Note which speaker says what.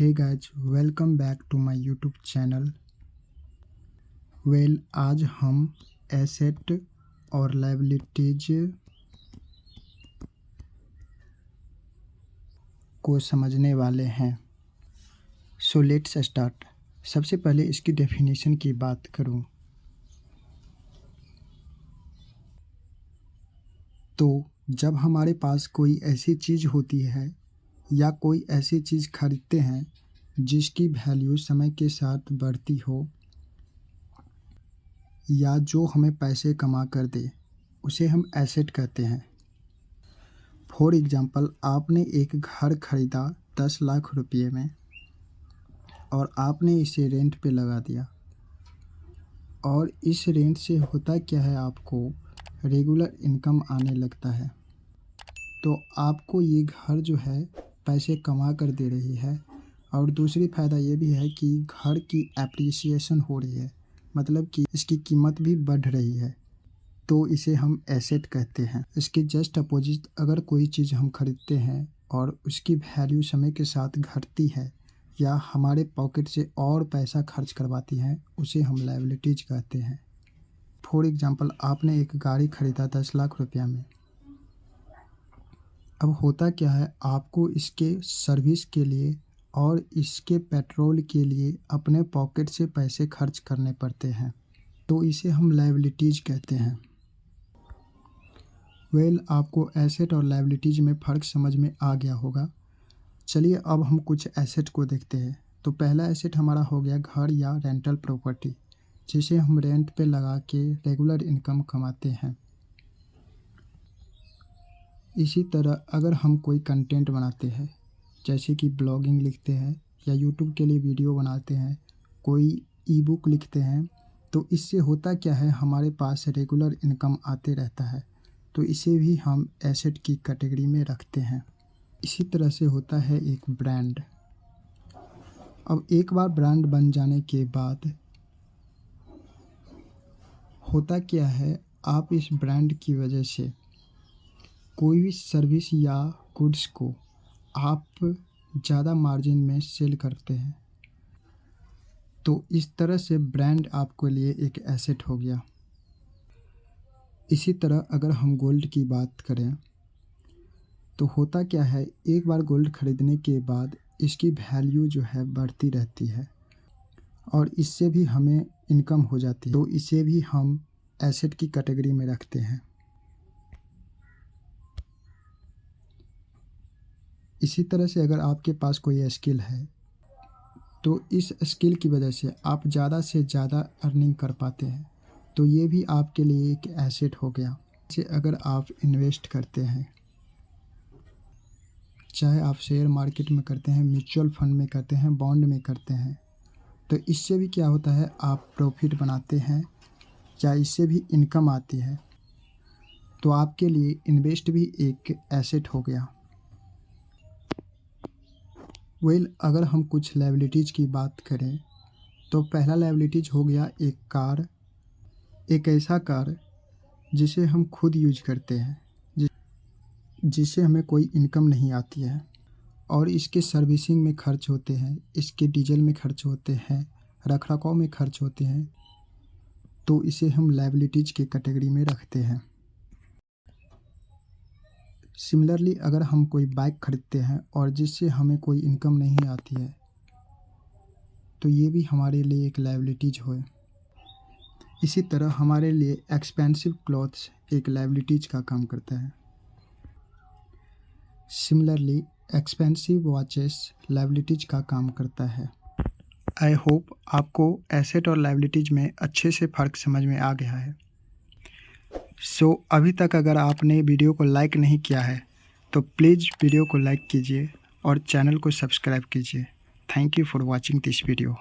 Speaker 1: Hey guys, welcome back to my YouTube channel. आज हम asset और लायबिलिटीज को समझने वाले हैं। So let's start. सबसे पहले इसकी डेफिनेशन की बात करूं तो जब हमारे पास कोई ऐसी चीज़ होती है या कोई ऐसी चीज़ खरीदते हैं जिसकी वैल्यू समय के साथ बढ़ती हो या जो हमें पैसे कमा कर दे, उसे हम एसेट कहते हैं। फॉर एग्ज़ाम्पल, आपने एक घर खरीदा 10 लाख रुपये में और आपने इसे रेंट पे लगा दिया, और इस रेंट से होता क्या है, आपको रेगुलर इनकम आने लगता है। तो आपको ये घर जो है पैसे कमा कर दे रही है, और दूसरी फ़ायदा ये भी है कि घर की एप्रिसिएशन हो रही है, मतलब कि इसकी कीमत भी बढ़ रही है, तो इसे हम एसेट कहते हैं। इसके जस्ट अपोजिट, अगर कोई चीज़ हम खरीदते हैं और उसकी वैल्यू समय के साथ घटती है या हमारे पॉकेट से और पैसा खर्च करवाती है, उसे हम लायबिलिटीज कहते हैं। फॉर एग्ज़ाम्पल, आपने एक गाड़ी खरीदा 10 लाख रुपया में। अब होता क्या है, आपको इसके सर्विस के लिए और इसके पेट्रोल के लिए अपने पॉकेट से पैसे खर्च करने पड़ते हैं, तो इसे हम लायबिलिटीज कहते हैं। आपको एसेट और लायबिलिटीज में फ़र्क समझ में आ गया होगा। चलिए अब हम कुछ एसेट को देखते हैं। तो पहला एसेट हमारा हो गया घर या रेंटल प्रॉपर्टी, जिसे हम रेंट पे लगा के रेगुलर इनकम कमाते हैं। इसी तरह अगर हम कोई कंटेंट बनाते हैं, जैसे कि ब्लॉगिंग लिखते हैं या यूट्यूब के लिए वीडियो बनाते हैं, कोई ई बुक लिखते हैं, तो इससे होता क्या है, हमारे पास रेगुलर इनकम आते रहता है, तो इसे भी हम एसेट की कैटेगरी में रखते हैं। इसी तरह से होता है एक ब्रांड। अब एक बार ब्रांड बन जाने के बाद होता क्या है, आप इस ब्रांड की वजह से कोई भी सर्विस या गुड्स को आप ज़्यादा मार्जिन में सेल करते हैं, तो इस तरह से ब्रांड आपके लिए एक एसेट हो गया। इसी तरह अगर हम गोल्ड की बात करें, तो होता क्या है, एक बार गोल्ड खरीदने के बाद इसकी वैल्यू जो है बढ़ती रहती है और इससे भी हमें इनकम हो जाती है, तो इसे भी हम एसेट की कैटेगरी में रखते हैं। इसी तरह से अगर आपके पास कोई स्किल है, तो इस स्किल की वजह से आप ज़्यादा से ज़्यादा अर्निंग कर पाते हैं, तो ये भी आपके लिए एक एसेट हो गया। जैसे अगर आप इन्वेस्ट करते हैं, चाहे आप शेयर मार्केट में करते हैं, म्यूचुअल फंड में करते हैं, बॉन्ड में करते हैं, तो इससे भी क्या होता है, आप प्रॉफिट बनाते हैं या इससे भी इनकम आती है, तो आपके लिए इन्वेस्ट भी एक एसेट हो गया। अगर हम कुछ लायबिलिटीज़ की बात करें, तो पहला लायबिलिटीज हो गया एक कार। एक ऐसा कार जिसे हम खुद यूज करते हैं, जिससे हमें कोई इनकम नहीं आती है, और इसके सर्विसिंग में खर्च होते हैं, इसके डीजल में खर्च होते हैं, रखरखाव में खर्च होते हैं, तो इसे हम लायबिलिटीज की कैटेगरी में रखते हैं। सिमिलरली अगर हम कोई बाइक खरीदते हैं और जिससे हमें कोई इनकम नहीं आती है, तो ये भी हमारे लिए एक लायबिलिटीज हो। इसी तरह हमारे लिए एक्सपेंसिव क्लॉथ्स एक लायबिलिटीज का काम करता है। सिमिलरली एक्सपेंसिव वॉचेस लायबिलिटीज का काम करता है। आई होप आपको एसेट और लायबिलिटीज में अच्छे से फ़र्क समझ में आ गया है। अभी तक अगर आपने वीडियो को लाइक नहीं किया है, तो प्लीज़ वीडियो को लाइक कीजिए और चैनल को सब्सक्राइब कीजिए। Thank you for watching this video.